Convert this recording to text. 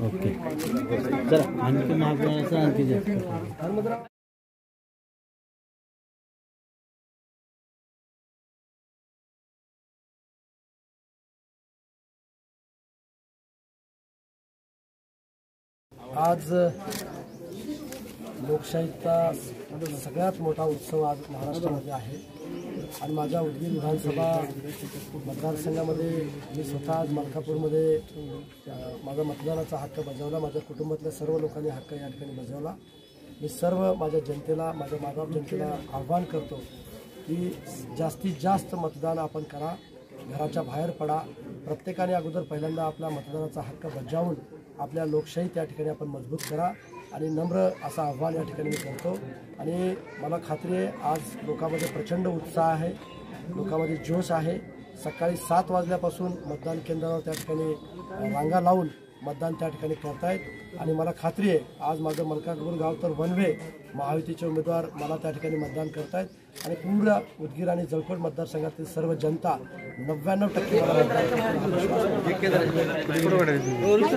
Okay चला आणखी महाग आणखी जास्त आज लोकशाहीचा सगळ्यात मोठा उत्सव आज महाराष्ट्रामध्ये आहे आणि माझ्या उदगीर विधानसभा मतदारसंघामध्ये मी स्वतः आज मलकापूरमध्ये माझा मतदानाचा हक्क बजावला। माझ्या कुटुंबातल्या सर्व लोकांनी हक्क या ठिकाणी बजावला। मी सर्व माझ्या जनतेला, माझ्या मागाव जनतेला आव्हान करतो की जास्तीत जास्त मतदान आपण करा, घराच्या बाहेर पडा। प्रत्येकाने अगोदर पहिल्यांदा आपला मतदानाचा हक्क बजावून आपल्या लोकशाही त्या ठिकाणी आपण मजबूत करा आणि नम्र असा आव्हान या ठिकाणी मी करतो। आणि मला खात्री आहे आज लोकांमध्ये प्रचंड उत्साह आहे, लोकांमध्ये जोश आहे। सकाळी 7 वाजल्यापासून मतदान केंद्रावर त्या ठिकाणी रांगा लावून मतदान त्या ठिकाणी करतायत आणि मला खात्री आहे आज माझं मलकापूर गाव तर वनवे महायुतीचे उमेदवार मला त्या ठिकाणी मतदान करतायत आणि पूर्ण उदगीर आणि जळकोट मतदारसंघातील सर्व जनता 99% मला मतदान करण्याचा विश्वास आहे।